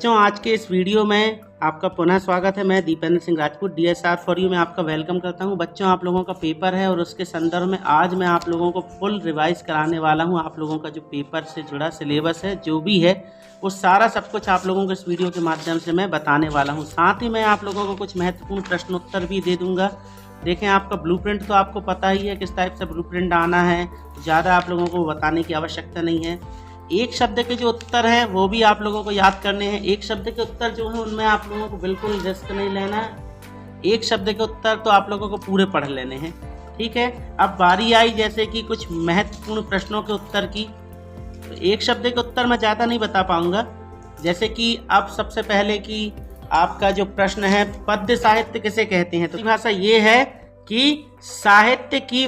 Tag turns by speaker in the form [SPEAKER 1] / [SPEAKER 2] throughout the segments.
[SPEAKER 1] बच्चों, आज के इस वीडियो में आपका पुनः स्वागत है। मैं Dipendra Singh Rajput DSR for you में आपका वेलकम करता हूं। बच्चों, आप लोगों का पेपर है और उसके संदर्भ में आज मैं आप लोगों को फुल रिवाइज कराने वाला हूं। आप लोगों का जो पेपर से जुड़ा सिलेबस है, जो भी है, वो सारा सब कुछ आप लोगों को इस वीडियो के माध्यम से मैं बताने वाला हूँ। साथ ही मैं आप लोगों को कुछ महत्वपूर्ण प्रश्नोत्तर भी दे दूँगा। देखें, आपका ब्लूप्रिंट तो आपको पता ही है किस टाइप से ब्लूप्रिंट आना है, ज़्यादा आप लोगों को बताने की आवश्यकता नहीं है। एक शब्द के जो उत्तर हैं वो भी आप लोगों को याद करने हैं। एक शब्द के उत्तर जो है उनमें आप लोगों को बिल्कुल रिस्क नहीं लेना है। एक शब्द के उत्तर तो आप लोगों को पूरे पढ़ लेने हैं, ठीक है। अब बारी आई जैसे कि कुछ महत्वपूर्ण प्रश्नों के उत्तर की, तो एक शब्द के उत्तर मैं ज़्यादा नहीं बता पाऊँगा। जैसे कि अब सबसे पहले कि आपका जो प्रश्न है, पद्य साहित्य किसे कहते हैं, तो भाषा ये है कि साहित्य की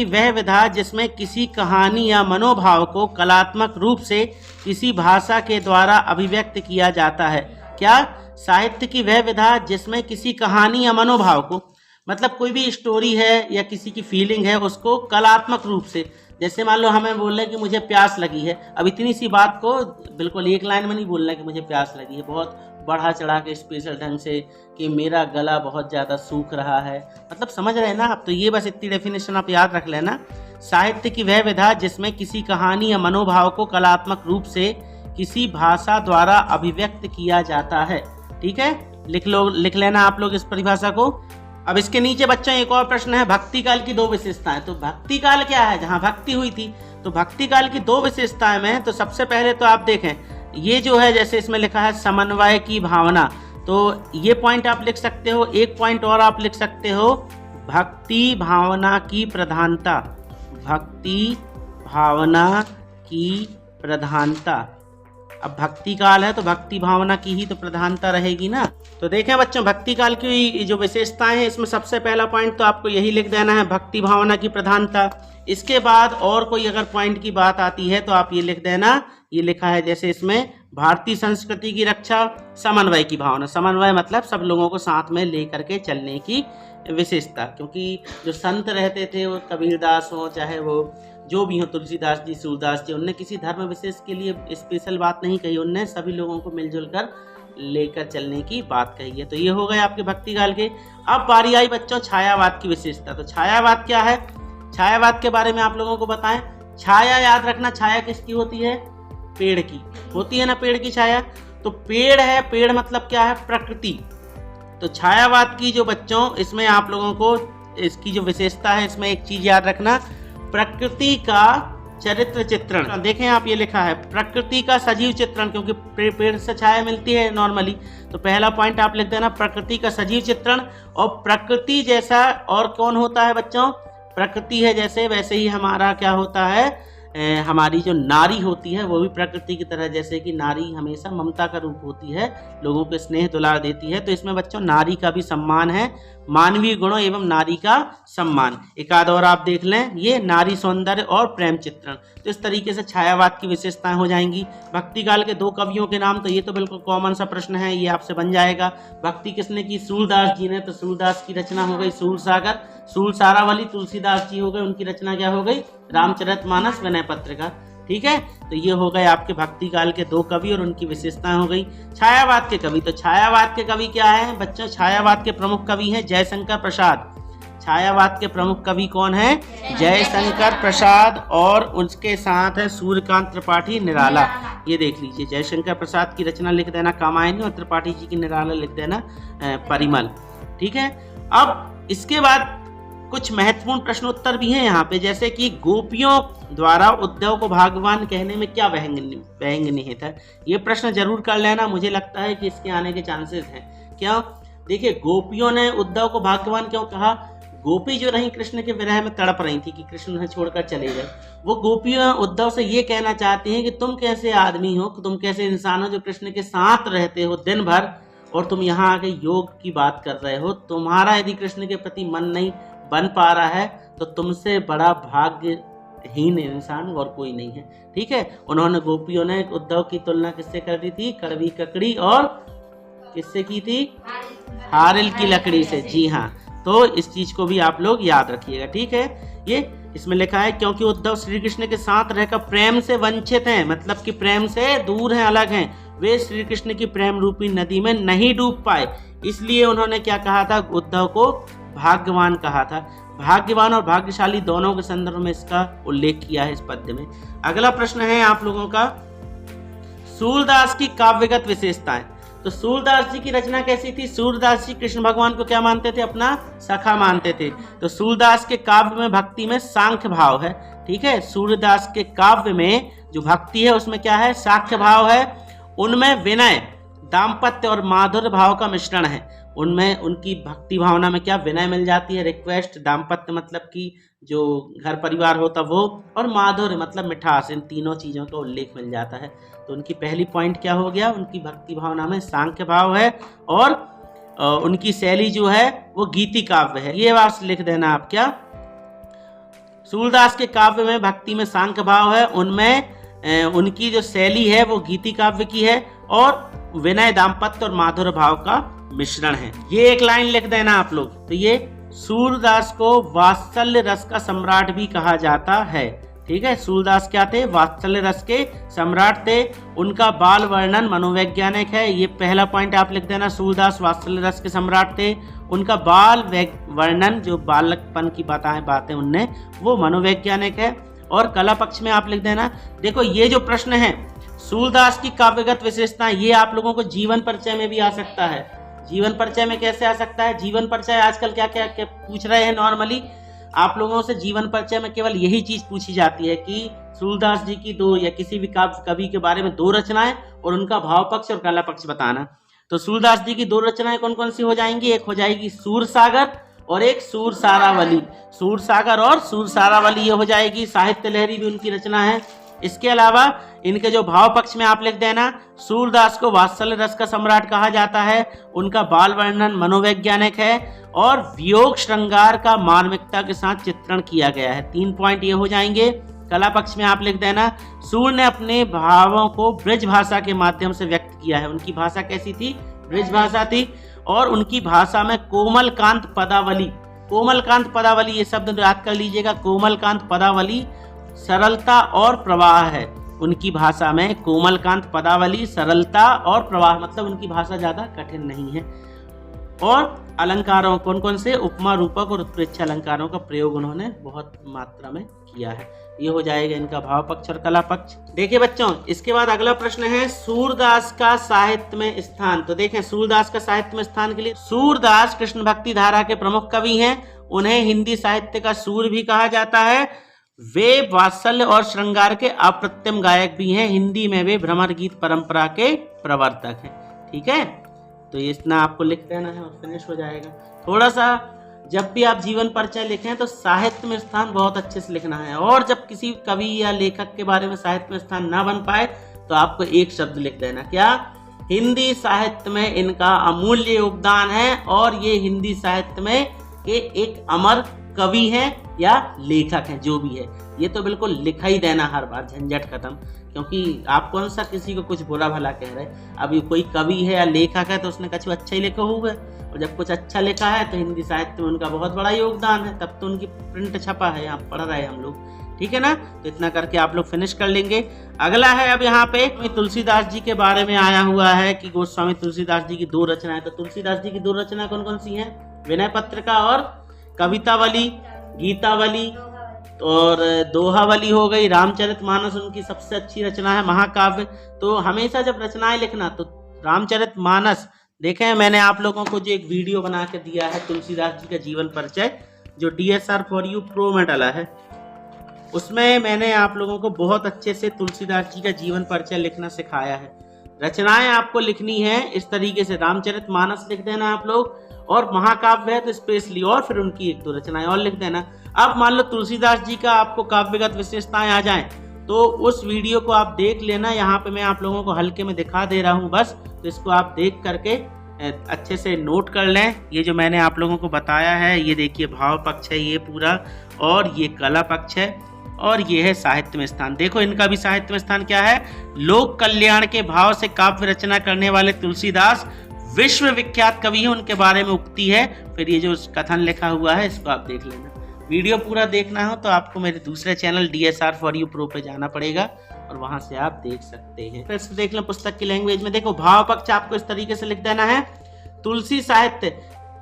[SPEAKER 1] वह विधा जिसमें किसी कहानी या मनोभाव को कलात्मक रूप से किसी भाषा के द्वारा अभिव्यक्त किया जाता है। क्या? साहित्य की वह विधा जिसमें किसी कहानी या मनोभाव को, मतलब कोई भी स्टोरी है या किसी की फीलिंग है, उसको कलात्मक रूप से, जैसे मान लो हमें बोल रहे हैं कि मुझे प्यास लगी है। अब इतनी सी बात को बिल्कुल एक लाइन में नहीं बोलना है कि मुझे प्यास लगी है, बहुत बढ़ा चढ़ा के स्पेशल ढंग से कि मेरा गला बहुत ज़्यादा सूख रहा है, मतलब समझ रहे हैं ना आप। तो ये बस इतनी डेफिनेशन आप याद रख लेना। साहित्य की वह विधा जिसमें किसी कहानी या मनोभाव को कलात्मक रूप से किसी भाषा द्वारा अभिव्यक्त किया जाता है, ठीक है। लिख लेना आप लोग इस परिभाषा को। अब इसके नीचे बच्चों एक और प्रश्न है, भक्ति काल की दो विशेषताएं। तो भक्ति काल क्या है? जहां भक्ति हुई थी। तो भक्ति काल की दो विशेषताएं में, तो सबसे पहले तो आप देखें, ये जो है जैसे इसमें लिखा है समन्वय की भावना, तो ये पॉइंट आप लिख सकते हो। एक पॉइंट और आप लिख सकते हो, भक्ति भावना की प्रधानता। भक्ति भावना की प्रधानता। अब भक्ति काल है तो भक्ति भावना की ही तो प्रधानता रहेगी ना। तो देखें बच्चों, भक्ति काल की जो विशेषताएं हैं, इसमें सबसे पहला पॉइंट तो आपको यही लिख देना है, भक्ति भावना की प्रधानता। इसके बाद और कोई अगर पॉइंट की बात आती है तो आप ये लिख देना, ये लिखा है जैसे इसमें, भारतीय संस्कृति की रक्षा, समन्वय की भावना। समन्वय मतलब सब लोगों को साथ में लेकर के चलने की विशेषता। क्योंकि जो संत रहते थे, वो कबीरदास हो, चाहे वो जो भी हो, तुलसीदास जी, सूरदास जी, उनने किसी धर्म विशेष के लिए स्पेशल बात नहीं कही, उनने सभी लोगों को मिलजुल कर लेकर चलने की बात कही है। तो ये हो गए आपके भक्ति काल के। अब बारी आई बच्चों छायावाद की विशेषता। तो छायावाद क्या है? छायावाद के बारे में आप लोगों को बताएं। छाया याद रखना, छाया किसकी होती है? पेड़ की होती है ना, पेड़ की छाया। तो पेड़ है, पेड़ मतलब क्या है? प्रकृति। तो छायावाद की जो बच्चों, इसमें आप लोगों को इसकी जो विशेषता है, इसमें एक चीज याद रखना, प्रकृति का चरित्र चित्रण। देखें आप, ये लिखा है प्रकृति का सजीव चित्रण, क्योंकि पेड़ से छाया मिलती है नॉर्मली। तो पहला पॉइंट आप लिख देना, प्रकृति का सजीव चित्रण। और प्रकृति जैसा और कौन होता है बच्चों? प्रकृति है जैसे, वैसे ही हमारा क्या होता है, हमारी जो नारी होती है वो भी प्रकृति की तरह, जैसे कि नारी हमेशा ममता का रूप होती है, लोगों को स्नेह दुलार देती है। तो इसमें बच्चों नारी का भी सम्मान है, मानवीय गुणों एवं नारी का सम्मान। एक आध और आप देख लें, ये नारी सौंदर्य और प्रेम चित्रण। तो इस तरीके से छायावाद की विशेषताएं हो जाएंगी। भक्ति काल के दो कवियों के नाम, तो ये तो बिल्कुल कॉमन सा प्रश्न है, ये आपसे बन जाएगा। भक्ति किसने की? सूरदास जी ने। तो सूरदास की रचना हो गई सूरसागर, सूरसारावली। तुलसीदास जी हो गए, उनकी रचना क्या हो गई? रामचरितमानस विनय पत्रिका, ठीक है। तो ये हो गए आपके भक्ति काल के दो कवि और उनकी विशेषताएं हो गई। छायावाद के कवि, तो छायावाद के कवि क्या है बच्चों? छायावाद के प्रमुख कवि हैं जयशंकर प्रसाद। छायावाद के प्रमुख कवि कौन है? जयशंकर प्रसाद। और उसके साथ है सूर्यकांत त्रिपाठी निराला। ये देख लीजिए, जयशंकर प्रसाद की रचना लिख देना कामायनी, और त्रिपाठी जी की निराला लिख देना परिमल, ठीक है। अब इसके बाद कुछ महत्वपूर्ण प्रश्नोत्तर भी हैं यहाँ पे, जैसे कि गोपियों द्वारा उद्धव को भाग्यवान कहने में क्या व्यंग्य निहित है। ये प्रश्न जरूर कर लेना, मुझे लगता है कि इसके आने के चांसेस हैं। क्यों? देखिए, गोपियों ने उद्धव को भाग्यवान क्यों कहा? गोपी जो रही कृष्ण के विरह में तड़प रही थी कि कृष्ण उन्हें छोड़कर चले गए। वो गोपियां उद्धव से ये कहना चाहती हैं कि तुम कैसे आदमी हो, तुम कैसे इंसान हो जो कृष्ण के साथ रहते हो दिन भर, और तुम यहाँ आके योग की बात कर रहे हो। तुम्हारा यदि कृष्ण के प्रति मन नहीं बन पा रहा है तो तुमसे बड़ा भाग्यहीन इंसान और कोई नहीं है, ठीक है। उन्होंने, गोपियों ने उद्धव की तुलना किससे कर दी थी? कड़वी ककड़ी और किससे की थी? हारिल की लकड़ी से। जी हाँ, तो इस चीज को भी आप लोग याद रखिएगा, ठीक है। ये इसमें लिखा है क्योंकि उद्धव श्री कृष्ण के साथ रहकर प्रेम से वंचित हैं, मतलब कि प्रेम से दूर हैं, अलग हैं, वे श्री कृष्ण की प्रेम रूपी नदी में नहीं डूब पाए, इसलिए उन्होंने क्या कहा था, उद्धव को भाग्यवान कहा था। भाग्यवान और भाग्यशाली दोनों के संदर्भ में इसका उल्लेख किया है इस पद्य में। अगला प्रश्न है आप लोगों का, सूरदास की काव्यगत विशेषताएं। तो सूरदास जी की रचना कैसी थी? सूरदास जी कृष्ण भगवान को क्या मानते थे? अपना सखा मानते थे। तो सूरदास के काव्य में भक्ति में सांख्य भाव है, ठीक है। सूरदास के काव्य में जो भक्ति है उसमें क्या है? सांख्य भाव है। उनमें विनय, दाम्पत्य और माधुर्य भाव का मिश्रण है। उनमें उनकी भक्ति भावना में क्या विनय मिल जाती है, रिक्वेस्ट, दाम्पत्य मतलब कि जो घर परिवार होता वो, और माधुर्य मतलब मिठास, इन तीनों चीज़ों का उल्लेख मिल जाता है। तो उनकी पहली पॉइंट क्या हो गया, उनकी भक्ति भावना में सांख्य भाव है और उनकी शैली जो है वो गीति काव्य है। ये बात लिख देना आप, क्या सूरदास के काव्य में भक्ति में सांख्य भाव है, उनमें उनकी जो शैली है वो गीति काव्य की है और विनय, दाम्पत्य और माधुर्य भाव का मिश्रण है। ये एक लाइन लिख देना आप लोग। तो ये सूरदास को वात्सल्य रस का सम्राट भी कहा जाता है, ठीक है। सूरदास क्या थे? वात्सल्य रस के सम्राट थे। उनका बाल वर्णन मनोवैज्ञानिक है, ये पहला पॉइंट आप लिख देना। सूरदास वात्सल्य रस के सम्राट थे। उनका बाल वर्णन, जो बालकपन की बातें उनने, वो मनोवैज्ञानिक है। और कला पक्ष में आप लिख देना। देखो ये जो प्रश्न है सूरदास की काव्यगत विशेषताएं, ये आप लोगों को जीवन परिचय में भी आ सकता है। जीवन परिचय में कैसे आ सकता है? जीवन परिचय आजकल क्या क्या पूछ रहे हैं, नॉर्मली आप लोगों से जीवन परिचय में केवल यही चीज पूछी जाती है कि सूरदास जी की दो या किसी भी कवि के बारे में दो रचनाएं और उनका भाव पक्ष और कला पक्ष बताना। तो सूरदास जी की दो रचनाएं कौन कौन सी हो जाएंगी? एक हो जाएगी सूरसागर और एक सूरसारावली। सूरसागर और सूरसारावली ये हो जाएगी। साहित्य लहरी भी उनकी रचना है। इसके अलावा इनके जो भाव पक्ष में आप लिख देना, सूरदास को वात्सल्य रस का सम्राट कहा जाता है। उनका बाल वर्णन मनोवैज्ञानिक है और वियोग श्रृंगार का मार्मिकता के साथ चित्रण किया गया है। 3 पॉइंट ये हो जाएंगे। कला पक्ष में आप लिख देना, सूर ने अपने भावों को ब्रज भाषा के माध्यम से व्यक्त किया है। उनकी भाषा कैसी थी? ब्रज भाषा थी। और उनकी भाषा में कोमलकांत पदावली, कोमलकांत पदावली ये शब्द याद कर लीजिएगा। कोमलकांत पदावली सरलता और प्रवाह है। उनकी भाषा में कोमलकांत पदावली, सरलता और प्रवाह, मतलब उनकी भाषा ज्यादा कठिन नहीं है। और अलंकारों कौन कौन से? उपमा, रूपक और उत्प्रेक्ष अलंकारों का प्रयोग उन्होंने बहुत मात्रा में किया है। ये हो जाएगा इनका भाव पक्ष और कला पक्ष। देखिए बच्चों, इसके बाद अगला प्रश्न है सूरदास का साहित्य में स्थान। तो देखें सूरदास का साहित्य में स्थान के लिए, सूरदास कृष्ण भक्ति धारा के प्रमुख कवि हैं। उन्हें हिंदी साहित्य का सूर भी कहा जाता है। वे वात्सल्य और श्रृंगार के अप्रतिम गायक भी हैं। हिंदी में वे भ्रमर गीत परंपरा के प्रवर्तक हैं, ठीक है। तो ये इतना आपको लिख देना है और फिनिश हो जाएगा। थोड़ा सा जब भी आप जीवन परिचय लिखें तो साहित्य में स्थान बहुत अच्छे से लिखना है, और जब किसी कवि या लेखक के बारे में साहित्य में स्थान ना बन पाए तो आपको एक शब्द लिख देना, क्या? हिंदी साहित्य में इनका अमूल्य योगदान है और ये हिंदी साहित्य में के एक अमर कवि हैं या लेखक हैं, जो भी है। ये तो बिल्कुल लिखा ही देना हर बार, झंझट खत्म। क्योंकि आप कौन सा किसी को कुछ बुरा भला कह रहे हैं। अभी कोई कवि है या लेखक है तो उसने कुछ अच्छा ही लिखा होगा, और जब कुछ अच्छा लिखा है तो हिंदी साहित्य में उनका बहुत बड़ा योगदान है, तब तो उनकी प्रिंट छपा है, यहाँ पढ़ रहे हैं हम लोग, ठीक है ना। तो इतना करके आप लोग फिनिश कर लेंगे। अगला है अब यहाँ पे तुलसीदास जी के बारे में आया हुआ है कि गोस्वामी तुलसीदास जी की दो रचनाएं। तो तुलसीदास जी की दो रचना कौन कौन सी हैं? विनय पत्रिका और कवितावली, गीतावली और दोहावली हो गई। रामचरितमानस उनकी सबसे अच्छी रचना है, महाकाव्य। तो हमेशा जब रचनाएं लिखना तो रामचरितमानस, देखें मैंने आप लोगों को जो एक वीडियो बना के दिया है तुलसीदास जी का जीवन परिचय, जो DSR4U Pro में डाला है, उसमें मैंने आप लोगों को बहुत अच्छे से तुलसीदास जी का जीवन परिचय लिखना सिखाया है। रचनाएं आपको लिखनी है इस तरीके से, रामचरितमानस लिख देना आप लोग, और महाकाव्य है तो स्पेशली, और फिर उनकी एक दो रचनाएं और लिख देना। अब मान लो तुलसीदास जी का आपको काव्यगत विशेषताएं आ जाएं तो उस वीडियो को आप देख लेना। यहाँ पे मैं आप लोगों को हल्के में दिखा दे रहा हूँ बस, तो इसको आप देख करके अच्छे से नोट कर लें। ये जो मैंने आप लोगों को बताया है, ये देखिए भाव पक्ष है ये पूरा, और ये कला पक्ष है, और ये है साहित्य में स्थान। देखो इनका भी साहित्य में स्थान क्या है? लोक कल्याण के भाव से काव्य रचना करने वाले तुलसीदास विश्व विख्यात कवि हैं, उनके बारे में उक्ति है। फिर ये जो कथन लिखा हुआ है इसको आप देख लेना। वीडियो पूरा देखना हो तो आपको मेरे दूसरे channel DSR for you pro पे जाना पड़ेगा और वहां से आप देख सकते हैं। फिर से देख लें पुस्तक की लैंग्वेज में। देखो भाव पक्ष आपको इस तरीके से लिख देना है। तुलसी साहित्य,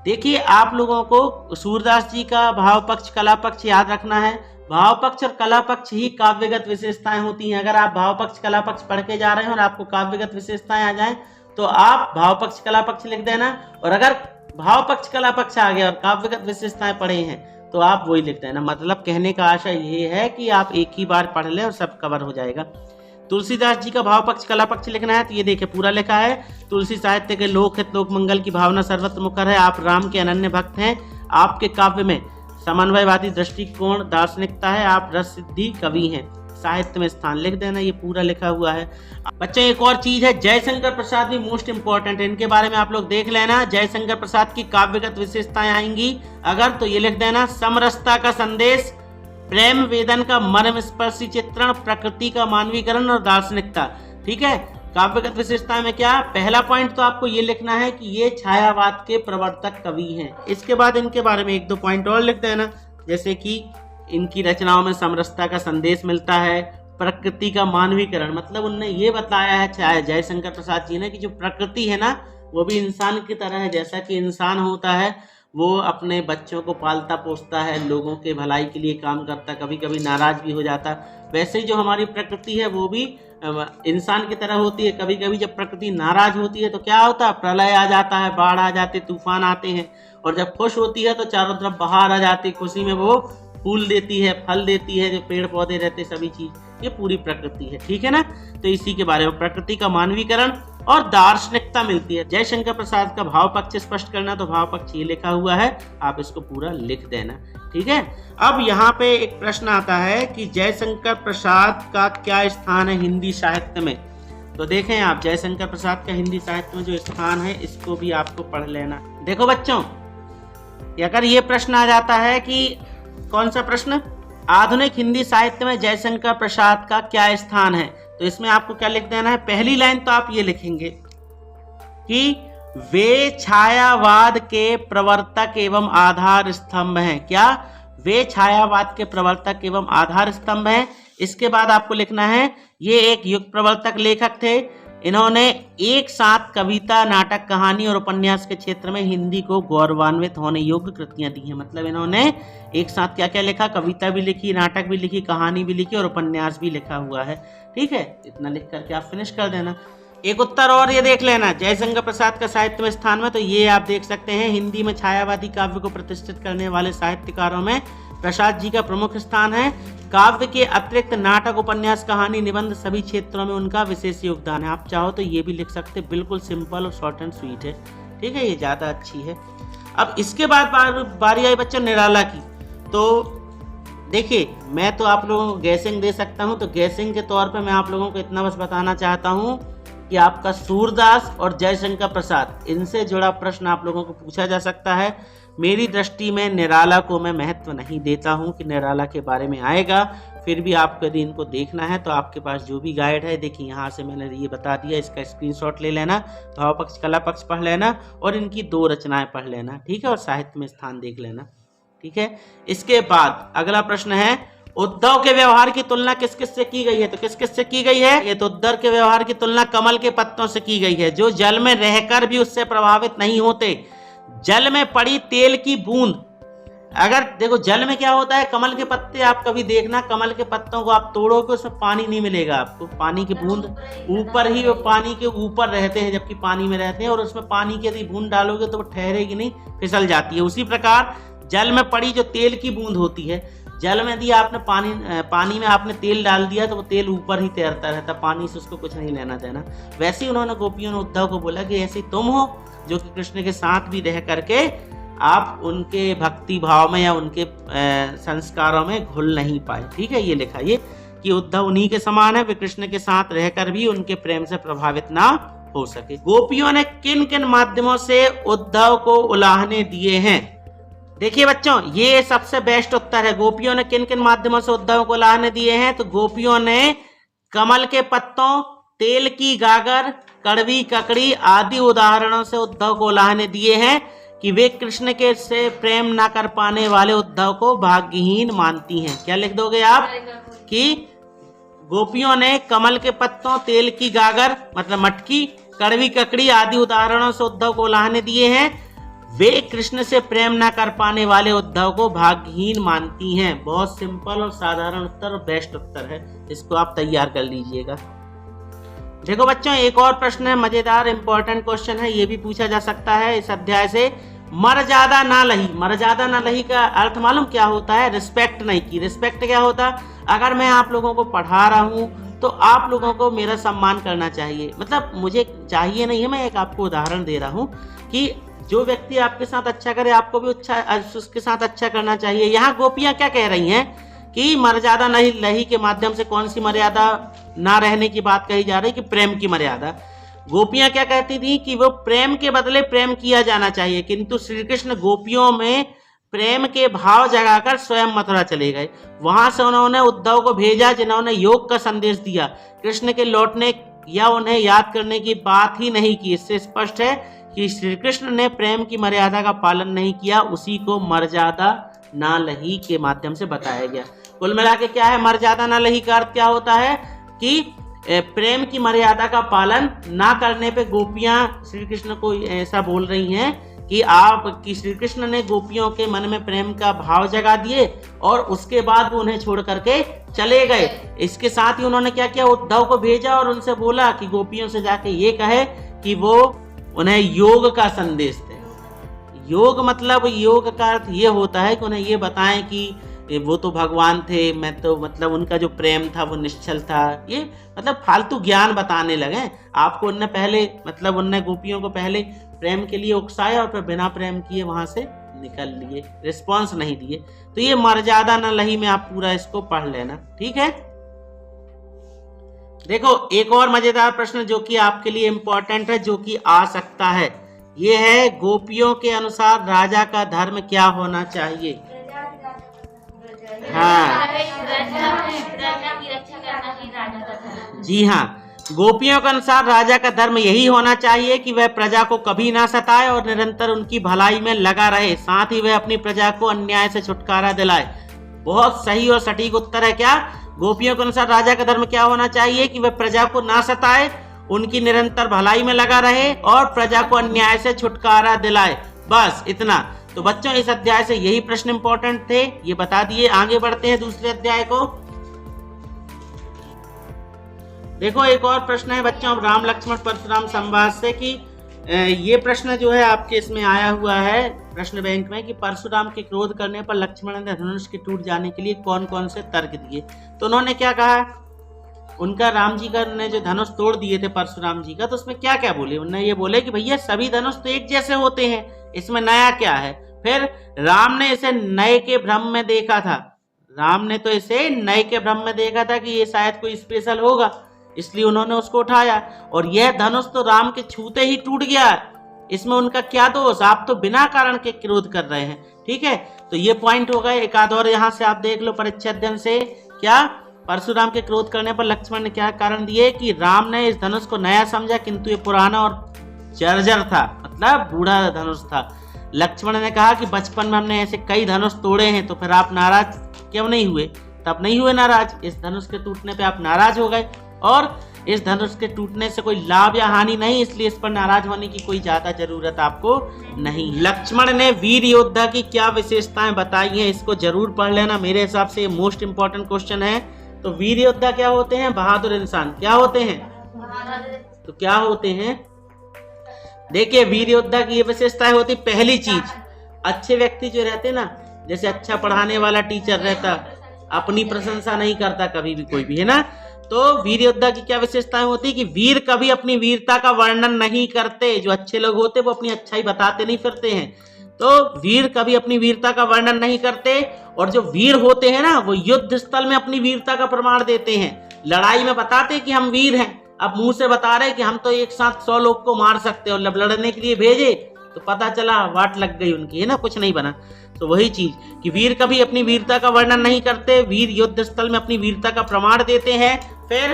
[SPEAKER 1] देखिए आप लोगों को सूरदास जी का भाव पक्ष कला पक्ष याद रखना है। भाव पक्ष और कला पक्ष ही काव्यगत विशेषताएं होती हैं। अगर आप भाव पक्ष कला पक्ष पढ़ के जा रहे हैं और आपको काव्यगत विशेषताएं आ जाएं तो आप भाव पक्ष कला पक्ष लिख देना, और अगर भाव पक्ष कला पक्ष आ गया और काव्यगत विशेषताएं पढ़े हैं तो आप वही लिख देना। मतलब कहने का आशय ये है कि आप एक ही बार पढ़ लें और सब कवर हो जाएगा। तुलसीदास जी का भाव पक्ष कला पक्ष लिखना है तो ये देखिए पूरा लिखा है। तुलसी साहित्य के लोक हित लोक मंगल की भावना सर्वत्र मुखर है। आप राम के अनन्य भक्त हैं। आपके काव्य में समन्वयवादी दृष्टिकोण दार्शनिकता है। आप रस सिद्धि कवि हैं। साहित्य में स्थान लिख देना, ये पूरा लिखा हुआ है। बच्चों एक और चीज है, जयशंकर प्रसाद भी मोस्ट इंपॉर्टेंट है, इनके बारे में आप लोग देख लेना। जयशंकर प्रसाद की काव्यगत विशेषताएं आएंगी अगर तो ये लिख देना, समरसता का संदेश, प्रेम वेदन का मर्म स्पर्शी चित्रण, प्रकृति का मानवीकरण और दार्शनिकता। ठीक है, काव्यगत विशेषताएं में क्या, पहला पॉइंट तो आपको ये लिखना है कि ये छायावाद के प्रवर्तक कवि हैं। इसके बाद इनके बारे में एक दो पॉइंट और लिख देना, जैसे कि इनकी रचनाओं में समरसता का संदेश मिलता है, प्रकृति का मानवीकरण, मतलब उनने ये बताया है चाहे जयशंकर प्रसाद जी ने कि जो प्रकृति है ना वो भी इंसान की तरह है। जैसा कि इंसान होता है वो अपने बच्चों को पालता पोसता है, लोगों के भलाई के लिए काम करता, कभी कभी नाराज भी हो जाता, वैसे ही जो हमारी प्रकृति है वो भी इंसान की तरह होती है। कभी कभी जब प्रकृति नाराज होती है तो क्या होता है, प्रलय आ जाता है, बाढ़ आ जाती, तूफान आते हैं, और जब खुश होती है तो चारों तरफ बहार आ जाती, खुशी में वो फूल देती है, फल देती है, जो पेड़ पौधे रहते सभी चीज, ये पूरी प्रकृति है। ठीक है ना, तो इसी के बारे में प्रकृति का मानवीकरण और दार्शनिकता मिलती है। जयशंकर प्रसाद का भाव पक्ष स्पष्ट करना तो भाव पक्ष ये लिखा हुआ है, आप इसको पूरा लिख देना। ठीक है, अब यहाँ पे एक प्रश्न आता है कि जयशंकर प्रसाद का क्या स्थान है हिंदी साहित्य में। तो देखें आप, जयशंकर प्रसाद का हिंदी साहित्य में जो स्थान है इसको भी आपको पढ़ लेना। देखो बच्चों, अगर ये प्रश्न आ जाता है कि कौन सा प्रश्न, आधुनिक हिंदी साहित्य में जयशंकर प्रसाद का क्या स्थान है, तो इसमें आपको क्या लिख देना है, पहली लाइन तो आप ये लिखेंगे कि वे छायावाद के प्रवर्तक एवं आधार स्तंभ हैं। क्या, वे छायावाद के प्रवर्तक एवं आधार स्तंभ हैं। इसके बाद आपको लिखना है ये एक युग प्रवर्तक लेखक थे, इन्होंने एक साथ कविता, नाटक, कहानी और उपन्यास के क्षेत्र में हिंदी को गौरवान्वित होने योग्य कृतियां दी हैं। मतलब इन्होंने एक साथ क्या क्या लिखा, कविता भी लिखी, नाटक भी लिखी, कहानी भी लिखी और उपन्यास भी लिखा हुआ है। ठीक है, इतना लिख करके आप फिनिश कर देना। एक उत्तर और ये देख लेना, जयशंकर प्रसाद का साहित्य में स्थान में, तो ये आप देख सकते हैं हिंदी में छायावादी काव्य को प्रतिष्ठित करने वाले साहित्यकारों में प्रसाद जी का प्रमुख स्थान है। काव्य के अतिरिक्त नाटक, उपन्यास, कहानी, निबंध सभी क्षेत्रों में उनका विशेष योगदान है। आप चाहो तो ये भी लिख सकते, बिल्कुल सिंपल और शॉर्ट एंड स्वीट है। ठीक है, ये ज्यादा अच्छी है। अब इसके बाद बारी आई बच्चों निराला की। तो देखिए, मैं तो आप लोगों को गैसिंग दे सकता हूं, तो गैसिंग के तौर पे मैं आप लोगों को इतना बस बताना चाहता हूं कि आपका सूरदास और जयशंकर प्रसाद, इनसे जुड़ा प्रश्न आप लोगों को पूछा जा सकता है। मेरी दृष्टि में निराला को मैं महत्व नहीं देता हूं कि निराला के बारे में आएगा, फिर भी आपको यदि इनको देखना है तो आपके पास जो भी गाइड है, देखिए यहाँ से मैंने ये बता दिया, इसका स्क्रीनशॉट ले लेना, भाव पक्ष कला पक्ष पढ़ लेना और इनकी 2 रचनाएं पढ़ लेना। ठीक है, और साहित्य में स्थान देख लेना। ठीक है, इसके बाद अगला प्रश्न है, उद्धव के व्यवहार की तुलना किस किस से की गई है। तो किस किस से की गई है, ये तो उद्धव के व्यवहार की तुलना कमल के पत्तों से की गई है, जो जल में रहकर भी उससे प्रभावित नहीं होते। जल में पड़ी तेल की बूंद, अगर देखो जल में क्या होता है, कमल के पत्ते, आप कभी देखना कमल के पत्तों को आप तोड़ोगे उसमें पानी नहीं मिलेगा आपको, पानी की बूंद ऊपर ही, वो पानी के ऊपर रहते हैं जबकि पानी में रहते हैं, और उसमें पानी की यदि बूंद डालोगे तो वो ठहरेगी नहीं, फिसल जाती है। उसी प्रकार जल में पड़ी जो तेल की बूंद होती है, जल में यदि आपने पानी में आपने तेल डाल दिया तो वो तेल ऊपर ही तैरता रहता, पानी से उसको कुछ नहीं लेना देना। वैसे ही उन्होंने गोपियों ने उद्धव को बोला कि ऐसे तुम हो जो कि कृष्ण के साथ भी रह करके आप उनके भक्ति भाव में या उनके संस्कारों में घुल नहीं पाए। ठीक है, ये लिखा ये कि उद्धव उन्हीं के समान है, वे कृष्ण के साथ रहकर भी उनके प्रेम से प्रभावित ना हो सके। गोपियों ने किन किन माध्यमों से उद्धव को उलाहने दिए हैं। देखिए बच्चों, ये सबसे बेस्ट उत्तर है। गोपियों ने किन किन माध्यमों से उद्धव को उलाहने दिए हैं, तो गोपियों ने कमल के पत्तों, तेल की गागर, कड़वी ककड़ी आदि उदाहरणों से उद्धव को उलाहने दिए हैं। कि वे कृष्ण के से प्रेम ना कर पाने वाले उद्धव को भाग्यहीन मानती हैं। क्या लिख दोगे आप कि गोपियों ने कमल के पत्तों, तेल की गागर मतलब मटकी, कड़वी ककड़ी आदि उदाहरणों से उद्धव को उलाहने दिए हैं। वे कृष्ण से प्रेम ना कर पाने वाले उद्धव को भाग्यहीन मानती हैं। बहुत सिंपल और साधारण उत्तर और बेस्ट उत्तर है, इसको आप तैयार कर लीजिएगा। देखो बच्चों, एक और प्रश्न है, मजेदार इंपॉर्टेंट क्वेश्चन है, ये भी पूछा जा सकता है इस अध्याय से। मर्यादा ना लही, मर्यादा ना लही का अर्थ मालूम क्या होता है? रिस्पेक्ट नहीं की। रिस्पेक्ट क्या होता? अगर मैं आप लोगों को पढ़ा रहा हूँ तो आप लोगों को मेरा सम्मान करना चाहिए। मतलब मुझे चाहिए नहीं है, मैं एक आपको उदाहरण दे रहा हूँ कि जो व्यक्ति आपके साथ अच्छा करे आपको भी उसके साथ अच्छा करना चाहिए। यहाँ गोपियाँ क्या कह रही हैं कि मर्यादा नहीं लही के माध्यम से कौन सी मर्यादा ना रहने की बात कही जा रही कि प्रेम की मर्यादा। गोपियां क्या कहती थी कि वो प्रेम के बदले प्रेम किया जाना चाहिए, किंतु श्री कृष्ण गोपियों में प्रेम के भाव जगाकर स्वयं मथुरा चले गए। वहां से उन्होंने उद्धव को भेजा जिन्होंने योग का संदेश दिया। कृष्ण के लौटने या उन्हें याद करने की बात ही नहीं की। इससे स्पष्ट है कि श्री कृष्ण ने प्रेम की मर्यादा का पालन नहीं किया, उसी को मर्यादा ना लही के माध्यम से बताया गया। कुल मिला के क्या है मर्यादा ना लही का अर्थ क्या होता है कि प्रेम की मर्यादा का पालन ना करने पे गोपियां श्री कृष्ण को ऐसा बोल रही हैं कि श्री कृष्ण ने गोपियों के मन में प्रेम का भाव जगा दिए और उसके बाद वो उन्हें छोड़ करके चले गए। इसके साथ ही उन्होंने क्या किया, उद्धव को भेजा और उनसे बोला कि गोपियों से जाके ये कहे कि वो उन्हें योग का संदेश दें। योग मतलब योग का अर्थ ये होता है कि उन्हें ये बताएं कि वो तो भगवान थे, मैं तो मतलब उनका जो प्रेम था वो निश्चल था। ये मतलब फालतू ज्ञान बताने लगे आपको। उनने गोपियों को पहले प्रेम के लिए उकसाया और फिर बिना प्रेम किए वहां से निकल लिए, रिस्पॉन्स नहीं दिए। तो ये मर्यादा न लही में आप पूरा इसको पढ़ लेना, ठीक है। देखो एक और मजेदार प्रश्न जो कि आपके लिए इंपॉर्टेंट है, जो कि आ सकता है, ये है गोपियों के अनुसार राजा का धर्म क्या होना चाहिए? हाँ जी हाँ, गोपियों के अनुसार राजा का धर्म यही होना चाहिए कि वह प्रजा को कभी ना सताए और निरंतर उनकी भलाई में लगा रहे, साथ ही वह अपनी प्रजा को अन्याय से छुटकारा दिलाए। बहुत सही और सटीक उत्तर है। क्या गोपियों के अनुसार राजा का धर्म क्या होना चाहिए कि वह प्रजा को ना सताए, उनकी निरंतर भलाई में लगा रहे और प्रजा को अन्याय से छुटकारा दिलाए। बस इतना। तो बच्चों इस अध्याय से यही प्रश्न इंपॉर्टेंट थे, ये बता दिए। आगे बढ़ते हैं दूसरे अध्याय को। देखो एक और प्रश्न है बच्चों राम लक्ष्मण परशुराम संवाद से कि ये प्रश्न जो है आपके इसमें आया हुआ है प्रश्न बैंक में कि परशुराम के क्रोध करने पर लक्ष्मण ने धनुष के टूट जाने के लिए कौन कौन से तर्क दिए। तो उन्होंने क्या कहा, उनका राम जी का ने जो धनुष तोड़ दिए थे परशुराम जी का, तो उसमें क्या क्या बोले। उन्होंने ये बोले कि भैया सभी धनुष तो एक जैसे होते हैं, इसमें नया क्या है। फिर राम ने इसे नए के भ्रम में देखा था, राम ने तो इसे नए के भ्रम में देखा था कि ये शायद कोई स्पेशल होगा, इसलिए उन्होंने उसको उठाया और यह धनुष तो राम के छूते ही टूट गया। इसमें उनका क्या दोष, आप तो बिना कारण के क्रोध कर रहे हैं, ठीक है। तो ये पॉइंट हो गए। एक आध और यहाँ से आप देख लो परीक्षा अध्ययन से, क्या परशुराम के क्रोध करने पर लक्ष्मण ने क्या कारण दिए कि राम ने इस धनुष को नया समझा किंतु ये पुराना और जर्जर था, मतलब बूढ़ा धनुष था। लक्ष्मण ने कहा कि बचपन में हमने ऐसे कई धनुष तोड़े हैं, तो फिर आप नाराज क्यों नहीं हुए? तब नहीं हुए नाराज, इस धनुष के टूटने पे आप नाराज हो गए और इस धनुष के टूटने से कोई लाभ या हानि नहीं, इसलिए इस पर नाराज होने की कोई ज्यादा जरूरत आपको नहीं। लक्ष्मण ने वीर योद्धा की क्या विशेषताएं बताई हैं, इसको जरूर पढ़ लेना। मेरे हिसाब से ये मोस्ट इंपॉर्टेंट क्वेश्चन है। तो वीर योद्धा क्या होते हैं? बहादुर इंसान। क्या होते हैं? तो क्या होते हैं? देखिए वीर योद्धा की ये विशेषताएं होती, पहली चीज, अच्छे व्यक्ति जो रहते ना, जैसे अच्छा पढ़ाने वाला टीचर रहता, अपनी प्रशंसा नहीं करता कभी भी कोई भी, है ना। तो वीर योद्धा की क्या विशेषताएं होती कि वीर कभी अपनी वीरता का वर्णन नहीं करते। जो अच्छे लोग होते वो अपनी अच्छाई बताते नहीं फिरते हैं, तो वीर कभी अपनी वीरता का वर्णन नहीं करते। और जो वीर होते हैं ना, वो युद्ध स्थल में अपनी वीरता का प्रमाण देते हैं। लड़ाई में बताते कि हम वीर हैं, अब मुंह से बता रहे कि हम तो एक साथ 100 लोग को मार सकते हैं, और जब लड़ने के लिए भेजे तो पता चला वाट लग गई उनकी, है ना, कुछ नहीं बना। तो वही चीज कि वीर कभी अपनी वीरता का वर्णन नहीं करते, वीर युद्ध स्थल में अपनी वीरता का प्रमाण देते हैं। फिर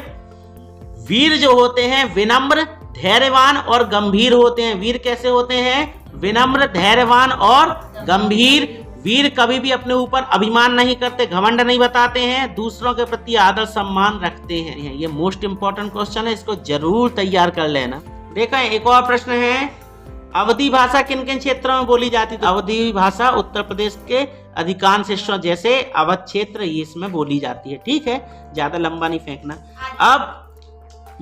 [SPEAKER 1] वीर जो होते हैं विनम्र, धैर्यवान और गंभीर होते हैं। वीर कैसे होते हैं? विनम्र, धैर्यवान और गंभीर। वीर कभी भी अपने ऊपर अभिमान नहीं करते, घमंड नहीं बताते हैं, दूसरों के प्रति आदर सम्मान रखते हैं। ये मोस्ट इंपॉर्टेंट क्वेश्चन है, इसको जरूर तैयार कर लेना। देखा, एक और प्रश्न है, अवधी भाषा किन किन क्षेत्रों में बोली जाती है? तो अवधी भाषा उत्तर प्रदेश के अधिकांश हिस्सों जैसे अवध क्षेत्र, ये इसमें बोली जाती है। ठीक है, ज्यादा लंबा नहीं फेंकना। अब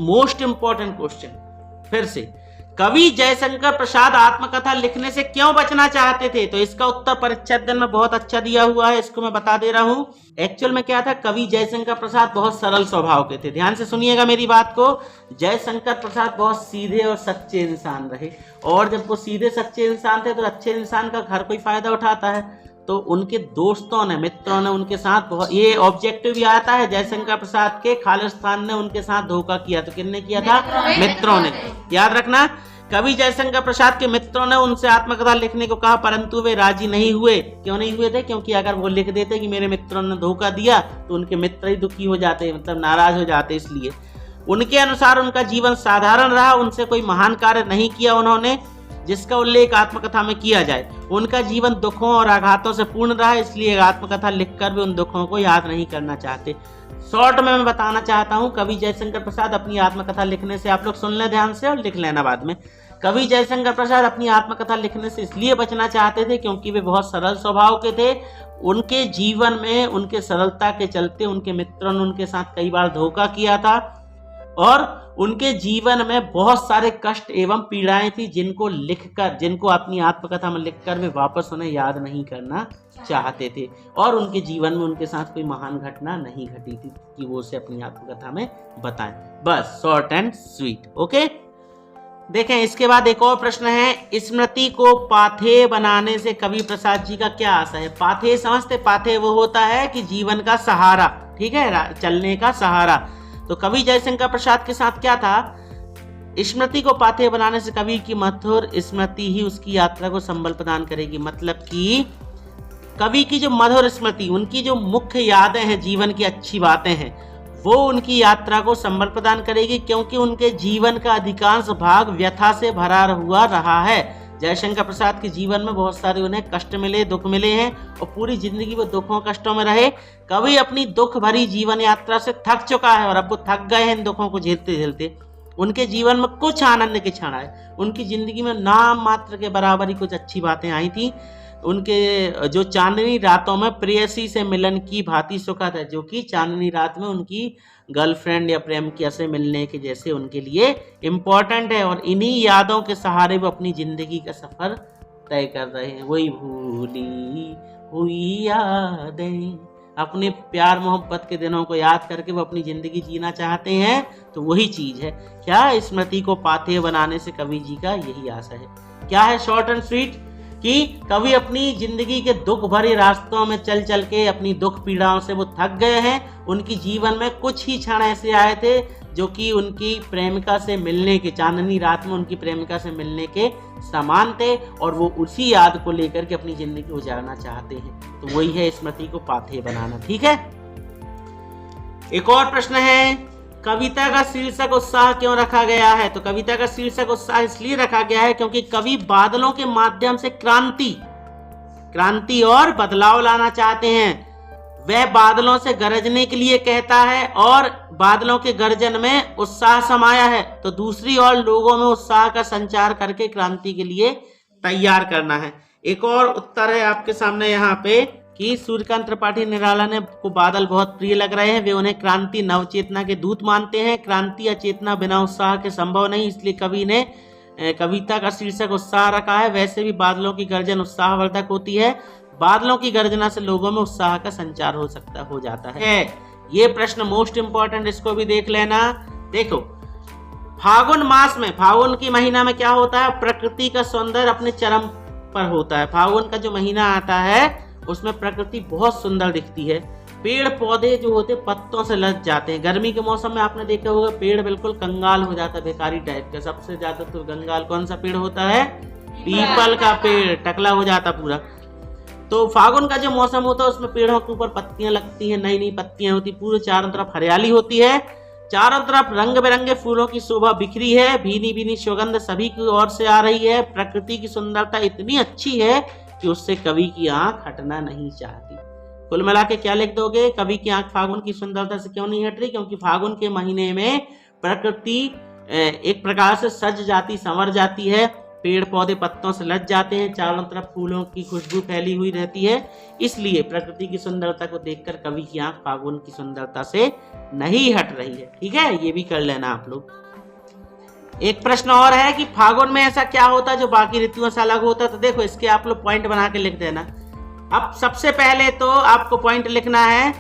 [SPEAKER 1] मोस्ट इंपॉर्टेंट क्वेश्चन फिर से, कवि जयशंकर प्रसाद आत्मकथा लिखने से क्यों बचना चाहते थे? तो इसका उत्तर परिच्छेद में बहुत अच्छा दिया हुआ है, इसको मैं बता दे रहा हूँ। एक्चुअल में क्या था, कवि जयशंकर प्रसाद बहुत सरल स्वभाव के थे। ध्यान से सुनिएगा मेरी बात को। जयशंकर प्रसाद बहुत सीधे और सच्चे इंसान रहे, और जब वो सीधे सच्चे इंसान थे तो अच्छे इंसान का हर कोई फायदा उठाता है। तो उनके दोस्तों ने, मित्रों ने उनके साथ बहुत, ये ऑब्जेक्टिव भी आता है जयशंकर प्रसाद के, खालिस्तान ने उनके साथ धोखा किया। तो किसने किया था? मित्रों ने। याद रखना, कवि जयशंकर प्रसाद के मित्रों ने उनसे आत्मकथा लिखने को कहा, परंतु वे राजी नहीं हुए। क्यों नहीं हुए थे? क्योंकि अगर वो लिख देते कि मेरे मित्रों ने धोखा दिया, तो उनके मित्र ही दुखी हो जाते, मतलब नाराज हो जाते। इसलिए उनके अनुसार उनका जीवन साधारण रहा, उनसे कोई महान कार्य नहीं किया उन्होंने जिसका उल्लेख आत्मकथा में किया जाए। उनका जीवन दुखों और आघातों से पूर्ण रहा, इसलिए आत्मकथा लिखकर भी उन दुखों को याद नहीं करना चाहते। शॉर्ट में मैं बताना चाहता हूं, कवि जयशंकर प्रसाद अपनी आत्मकथा लिखने से, आप लोग सुन लें ध्यान से और लिख लेना बाद में। कवि जयशंकर प्रसाद अपनी आत्मकथा लिखने से इसलिए बचना चाहते थे क्योंकि वे बहुत सरल स्वभाव के थे। उनके जीवन में उनके सरलता के चलते उनके मित्रों ने उनके साथ कई बार धोखा किया था, और उनके जीवन में बहुत सारे कष्ट एवं पीड़ाएं थी जिनको लिखकर, जिनको अपनी आत्मकथा में लिखकर वे वापस उन्हें याद नहीं करना चाहते थे, और उनके जीवन में उनके साथ कोई महान घटना नहीं घटी थी कि वो उसे अपनी आत्मकथा में बताएं। बस शॉर्ट एंड स्वीट। ओके, देखें इसके बाद एक और प्रश्न है, स्मृति को पाथेय बनाने से कवि प्रसाद जी का क्या आशा है? पाथेय समझते? पाथेय वो होता है कि जीवन का सहारा, ठीक है, चलने का सहारा। तो कवि जयशंकर प्रसाद के साथ क्या था? स्मृति को पाथेय बनाने से कवि की मधुर स्मृति ही उसकी यात्रा को संबल प्रदान करेगी। मतलब कि कवि की जो मधुर स्मृति, उनकी जो मुख्य यादें हैं, जीवन की अच्छी बातें हैं, वो उनकी यात्रा को संबल प्रदान करेगी, क्योंकि उनके जीवन का अधिकांश भाग व्यथा से भरा हुआ रहा है। जयशंकर प्रसाद के जीवन में बहुत सारे उन्हें कष्ट मिले, दुख मिले हैं, और पूरी जिंदगी वो दुखों कष्टों में रहे। कवि अपनी दुख भरी जीवन यात्रा से थक चुका है, और अब वो थक गए हैं इन दुखों को झेलते झेलते। उनके जीवन में कुछ आनंद के क्षण आए, उनकी जिंदगी में नाम मात्र के बराबर ही कुछ अच्छी बातें आई थी। उनके जो चांदनी रातों में प्रेयसी से मिलन की भांति सुखद है, जो कि चांदनी रात में उनकी गर्लफ्रेंड या प्रेमिका से मिलने के जैसे उनके लिए इम्पोर्टेंट है, और इन्हीं यादों के सहारे वो अपनी जिंदगी का सफर तय कर रहे हैं। वही भूली हुई यादें, अपने प्यार मोहब्बत के दिनों को याद करके वो अपनी जिंदगी जीना चाहते हैं। तो वही चीज है क्या, स्मृति को पाथेय बनाने से कवि जी का यही आशा है। क्या है? शॉर्ट एंड स्वीट, कि कवि अपनी जिंदगी के दुख भरे रास्तों में चल चल के अपनी दुख पीड़ाओं से वो थक गए हैं। उनकी जीवन में कुछ ही क्षण ऐसे आए थे जो कि उनकी प्रेमिका से मिलने के, चांदनी रात में उनकी प्रेमिका से मिलने के समान थे, और वो उसी याद को लेकर के अपनी जिंदगी गुजारना चाहते हैं। तो वही है स्मृति को पाथेय बनाना। ठीक है, एक और प्रश्न है, कविता का शीर्षक उत्साह क्यों रखा गया है? तो कविता का शीर्षक उत्साह इसलिए रखा गया है क्योंकि कवि बादलों के माध्यम से क्रांति और बदलाव लाना चाहते हैं। वह बादलों से गरजने के लिए कहता है, और बादलों के गर्जन में उत्साह समाया है। तो दूसरी ओर लोगों में उत्साह का संचार करके क्रांति के लिए तैयार करना है। एक और उत्तर है आपके सामने यहाँ पे कि सूर्यकांत त्रिपाठी निराला ने को बादल बहुत प्रिय लग रहे हैं। वे उन्हें क्रांति नवचेतना के दूत मानते हैं। क्रांति या चेतना बिना उत्साह के संभव नहीं, इसलिए कवि ने कविता का शीर्षक उत्साह रखा है। वैसे भी बादलों की गर्जन उत्साहवर्धक होती है। बादलों की गर्जना से लोगों में उत्साह का संचार हो जाता है। ये प्रश्न मोस्ट इंपॉर्टेंट, इसको भी देख लेना। देखो, फागुन मास में, फागुन की महीना में क्या होता है? प्रकृति का सौंदर्य अपने चरम पर होता है। फागुन का जो महीना आता है उसमें प्रकृति बहुत सुंदर दिखती है। पेड़ पौधे जो होते पत्तों से लद जाते हैं। गर्मी के मौसम में आपने देखा होगा पेड़ बिल्कुल कंगाल हो जाता है, बेकारी टाइप का। सबसे ज्यादा तो कंगाल कौन सा पेड़ होता है? पीपल का पेड़, टकला हो जाता पूरा। तो फागुन का जो मौसम होता है उसमें पेड़ों के ऊपर पत्तियां लगती हैं, नई नई पत्तियां होती, पूरे चारों तरफ हरियाली होती है। चारों तरफ रंग बिरंगे फूलों की शोभा बिखरी है, भीनी भीनी सुगंध सभी की ओर से आ रही है। प्रकृति की सुंदरता इतनी अच्छी है कि उससे कवि की आंख हटना नहीं चाहती। कुल मिला के क्या लिख दोगे? कवि की आंख फागुन की सुंदरता से क्यों नहीं हट रही? क्योंकि फागुन के महीने में प्रकृति एक प्रकार से सज जाती, संवर जाती है, पेड़ पौधे पत्तों से लद जाते हैं, चारों तरफ फूलों की खुशबू फैली हुई रहती है। इसलिए प्रकृति की सुंदरता को देखकर कवि की आंख फागुन की सुंदरता से नहीं हट रही है। ठीक है, ये भी कर लेना आप लोग। एक प्रश्न और है कि फागुन में ऐसा क्या होता है जो बाकी ऋतुओं से अलग होता है? तो देखो, इसके आप लोग पॉइंट बना के लिख देना। अब सबसे पहले तो आपको पॉइंट लिखना है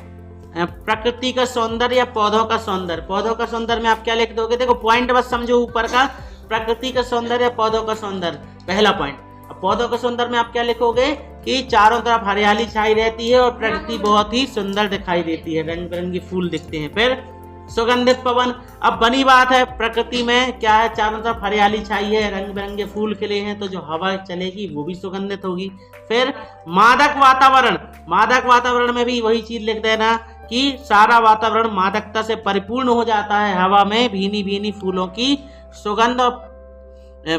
[SPEAKER 1] प्रकृति का सौंदर्य या पौधों का सौंदर्य। पौधों का सौंदर्य में आप क्या लिख दोगे? देखो, पॉइंट बस समझो ऊपर का, प्रकृति का सौंदर्य, पौधों का सौंदर्य, पहला पॉइंट। अब पौधों का सौंदर्य में आप क्या लिखोगे कि चारों तरफ हरियाली छाई रहती है और प्रकृति बहुत ही सुंदर दिखाई देती है, रंग बिरंगे फूल दिखते हैं। फिर सुगंधित पवन। अब बनी बात है, प्रकृति में क्या है, चारों तरफ हरियाली छाई है, रंग बिरंगे फूल खिले हैं, तो जो हवा चलेगी वो भी सुगंधित होगी। फिर मादक वातावरण। मादक वातावरण में भी वही चीज लिख देना कि सारा वातावरण मादकता से परिपूर्ण हो जाता है, हवा में भीनी भीनी फूलों की सुगंध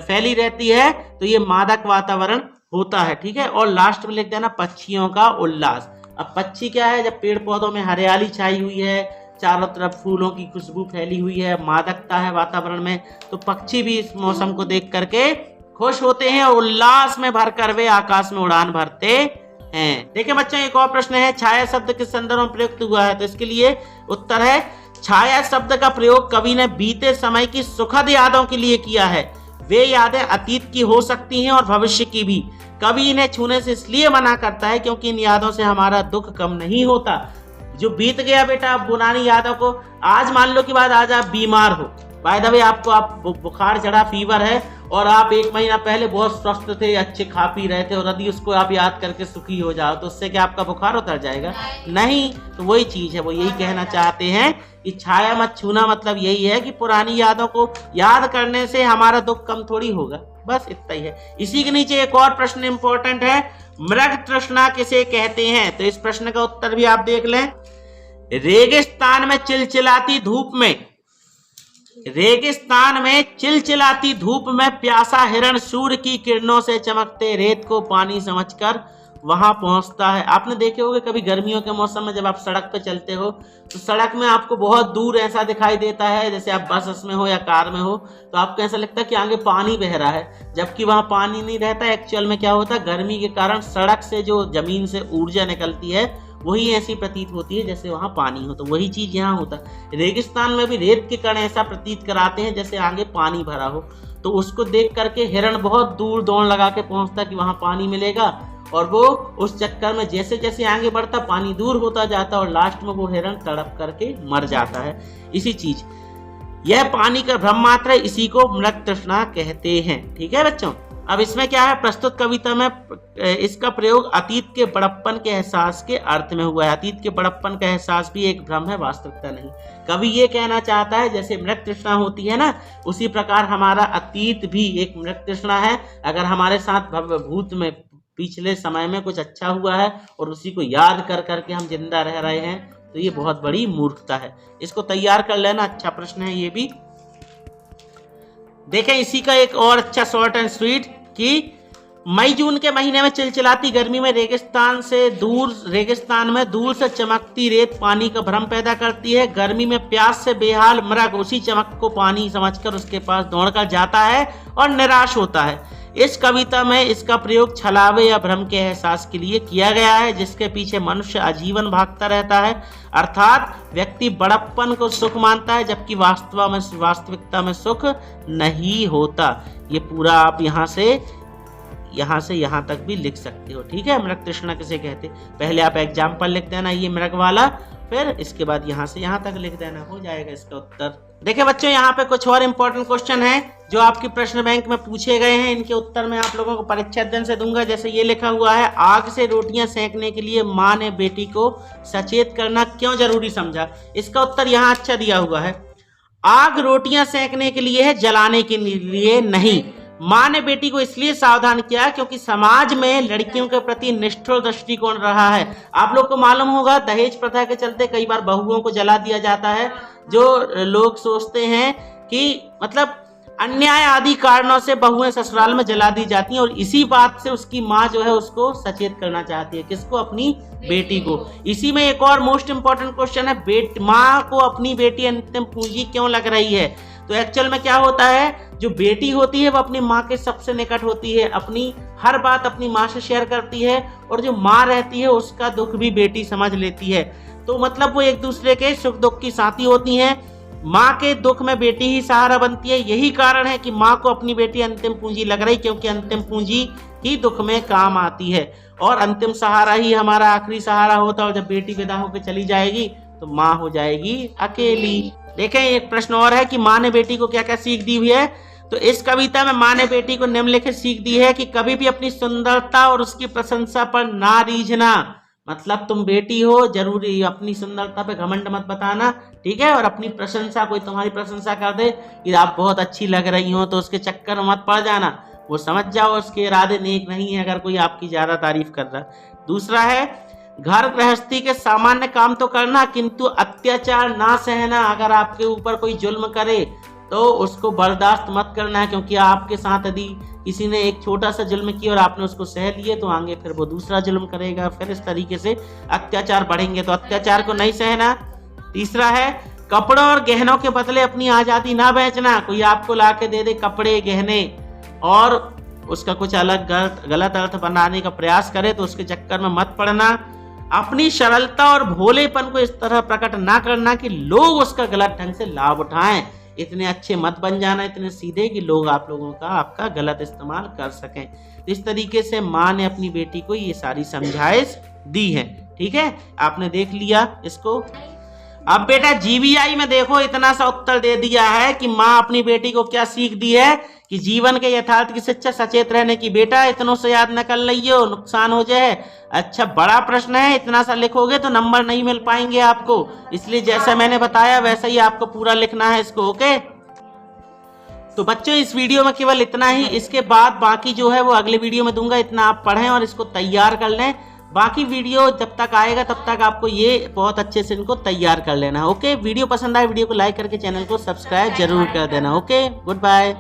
[SPEAKER 1] फैली रहती है, तो ये मादक वातावरण होता है। ठीक है, और लास्ट में लिख देना पक्षियों का उल्लास। अब पक्षी क्या है? जब पेड़ पौधों में हरियाली छाई हुई है, चारों तरफ फूलों की खुशबू फैली हुई है, मादकता है वातावरण में, तो पक्षी भी इस मौसम को देख करके खुश होते हैं और उल्लास में भरकर वे आकाश में उड़ान भरते हैं। देखिए बच्चों, एक और प्रश्न है, छाया शब्द किस संदर्भ में प्रयुक्त हुआ है? तो इसके लिए उत्तर है, छाया शब्द का प्रयोग कवि ने बीते समय की सुखद यादों के लिए किया है। वे यादें अतीत की हो सकती हैं और भविष्य की भी। कवि इन्हें छूने से इसलिए मना करता है क्योंकि इन यादों से हमारा दुख कम नहीं होता। जो बीत गया बेटा, आप पुरानी यादों को, आज मान लो कि बाद आज आप बीमार हो, बाय द वे आपको बुखार चढ़ा, फीवर है, और आप 1 महीना पहले बहुत स्वस्थ थे, अच्छे खा पी रहे थे, और यदि उसको आप याद करके सुखी हो जाओ तो उससे क्या आपका बुखार उतर जाएगा? नहीं। तो वही चीज है, वो यही कहना चाहते हैं कि छाया मत छूना मतलब यही है कि पुरानी यादों को याद करने से हमारा दुख कम थोड़ी होगा। बस इतना ही है। इसी के नीचे एक और प्रश्न इंपॉर्टेंट है, मृग तृष्णा किसे कहते हैं? तो इस प्रश्न का उत्तर भी आप देख लें। रेगिस्तान में चिलचिलाती धूप में, रेगिस्तान में चिलचिलाती धूप में प्यासा हिरण सूर्य की किरणों से चमकते रेत को पानी समझकर वहां पहुंचता है। आपने देखे होंगे कभी गर्मियों के मौसम में जब आप सड़क पे चलते हो तो सड़क में आपको बहुत दूर ऐसा दिखाई देता है, जैसे आप बस में हो या कार में हो, तो आपको ऐसा लगता है कि आगे पानी बह रहा है, जबकि वहां पानी नहीं रहता। एक्चुअल में क्या होता है, गर्मी के कारण सड़क से जो जमीन से ऊर्जा निकलती है वही ऐसी प्रतीत होती है जैसे वहां पानी हो। तो वही चीज यहाँ होता है। रेगिस्तान में भी रेत के कण ऐसा प्रतीत कराते हैं जैसे आगे पानी भरा हो। तो उसको देख करके हिरण बहुत दूर दौड़ लगा के पहुंचता कि वहां पानी मिलेगा, और वो उस चक्कर में जैसे जैसे आगे बढ़ता पानी दूर होता जाता और लास्ट में वो हिरण तड़प करके मर जाता है। इसी चीज, यह पानी का भ्रम मात्र है, इसी को मृग तृष्णा कहते हैं। ठीक है बच्चों, अब इसमें क्या है, प्रस्तुत कविता में इसका प्रयोग अतीत के बड़प्पन के एहसास के अर्थ में हुआ है। अतीत के बड़प्पन का एहसास भी एक भ्रम है, वास्तविकता नहीं। कवि ये कहना चाहता है जैसे मृग तृष्णा होती है ना, उसी प्रकार हमारा अतीत भी एक मृग तृष्णा है। अगर हमारे साथ भूत में पिछले समय में कुछ अच्छा हुआ है और उसी को याद कर करके हम जिंदा रह रहे हैं, तो ये बहुत बड़ी मूर्खता है। इसको तैयार कर लेना, अच्छा प्रश्न है ये भी। देखें इसी का एक और अच्छा शॉर्ट एंड स्वीट कि मई जून के महीने में चिलचिलाती गर्मी में रेगिस्तान में दूर से चमकती रेत पानी का भ्रम पैदा करती है। गर्मी में प्यास से बेहाल मृग उसी चमक को पानी समझकर उसके पास दौड़कर जाता है और निराश होता है। इस कविता में इसका प्रयोग छलावे या भ्रम के एहसास के लिए किया गया है, जिसके पीछे मनुष्य आजीवन भागता रहता है। अर्थात व्यक्ति बड़प्पन को सुख मानता है, जबकि वास्तविकता में सुख नहीं होता। ये पूरा आप यहाँ से यहाँ तक भी लिख सकते हो। ठीक है, मृग तृष्णा किसे कहते, पहले आप एग्जाम्पल लिख देना ये मृग वाला, फिर इसके बाद यहाँ से यहाँ तक लिख देना, हो जाएगा इसका उत्तर। देखिए बच्चों, यहाँ पे कुछ और इम्पोर्टेंट क्वेश्चन है जो आपकी प्रश्न बैंक में पूछे गए हैं। इनके उत्तर मैं आप लोगों को परीक्षा दिन से दूंगा। जैसे ये लिखा हुआ है, आग से रोटियां सेकने के लिए माँ ने बेटी को सचेत करना क्यों जरूरी समझा? इसका उत्तर यहाँ अच्छा दिया हुआ है, आग रोटियां सेकने के लिए है, जलाने के लिए नहीं। माँ ने बेटी को इसलिए सावधान किया क्योंकि समाज में लड़कियों के प्रति निष्ठुर दृष्टिकोण रहा है। आप लोग को मालूम होगा दहेज प्रथा के चलते कई बार बहुओं को जला दिया जाता है, जो लोग सोचते हैं कि मतलब अन्याय आदि कारणों से बहुएं ससुराल में जला दी जाती हैं, और इसी बात से उसकी माँ जो है उसको सचेत करना चाहती है। किसको? अपनी बेटी को। इसी में एक और मोस्ट इंपॉर्टेंट क्वेश्चन है, माँ को अपनी बेटी अंतिम पूंजी क्यों लग रही है? तो एक्चुअल में क्या होता है, जो बेटी होती है वो अपनी माँ के सबसे निकट होती है, अपनी हर बात अपनी माँ से शेयर करती है, और जो माँ रहती है उसका दुख भी बेटी समझ लेती है। तो मतलब वो एक दूसरे के सुख दुख की साथी होती हैं। माँ के दुख में बेटी ही सहारा बनती है। यही कारण है कि माँ को अपनी बेटी अंतिम पूंजी लग रही, क्योंकि अंतिम पूंजी ही दुख में काम आती है, और अंतिम सहारा ही हमारा आखिरी सहारा होता है। और जब बेटी विदा होकर चली जाएगी तो माँ हो जाएगी अकेली। देखें, एक प्रश्न और है कि माँ ने बेटी को क्या क्या सीख दी हुई है। तो इस कविता में माँ ने बेटी को निम्नलिखित सीख दी है कि कभी भी अपनी सुंदरता और उसकी प्रशंसा पर ना रीझना। मतलब तुम बेटी हो, जरूरी अपनी सुंदरता पे घमंड मत बताना, ठीक है। और अपनी प्रशंसा, कोई तुम्हारी प्रशंसा कर दे कि आप बहुत अच्छी लग रही हो, तो उसके चक्कर में मत पड़ जाना। वो समझ जाओ उसके इरादे नेक नहीं है अगर कोई आपकी ज्यादा तारीफ कर रहा है। दूसरा है, घर गृहस्थी के सामान्य काम तो करना, किंतु अत्याचार ना सहना। अगर आपके ऊपर कोई जुल्म करे तो उसको बर्दाश्त मत करना है, क्योंकि आपके साथ यदि किसी ने एक छोटा सा जुल्म किया और आपने उसको सह लिए तो आगे फिर वो दूसरा जुल्म करेगा, फिर इस तरीके से अत्याचार बढ़ेंगे, तो अत्याचार को नहीं सहना। तीसरा है, कपड़ों और गहनों के बदले अपनी आजादी ना बेचना। कोई आपको ला के दे दे कपड़े गहने और उसका कुछ अलग गलत अर्थ बनाने का प्रयास करे तो उसके चक्कर में मत पड़ना। अपनी सरलता और भोलेपन को इस तरह प्रकट ना करना कि लोग उसका गलत ढंग से लाभ उठाएं। इतने अच्छे मत बन जाना, इतने सीधे कि लोग आप लोगों का आपका गलत इस्तेमाल कर सकें। इस तरीके से माँ ने अपनी बेटी को ये सारी समझाइश दी है, ठीक है। आपने देख लिया इसको। अब बेटा जीबीआई में देखो इतना सा उत्तर दे दिया है कि माँ अपनी बेटी को क्या सीख दी है कि जीवन के यथार्थ की शिक्षा सचेत रहने की। बेटा इतनों से याद न कर लियो, नुकसान हो जाए। अच्छा बड़ा प्रश्न है, इतना सा लिखोगे तो नंबर नहीं मिल पाएंगे आपको, इसलिए जैसा मैंने बताया वैसा ही आपको पूरा लिखना है इसको, ओके। तो बच्चों इस वीडियो में केवल इतना ही, इसके बाद बाकी जो है वो अगले वीडियो में दूंगा। इतना आप पढ़ें और इसको तैयार कर लें। बाकी वीडियो जब तक आएगा तब तक आपको ये बहुत अच्छे से इनको तैयार कर लेना, ओके। वीडियो पसंद आए वीडियो को लाइक करके चैनल को सब्सक्राइब जरूर कर देना, ओके। Good bye.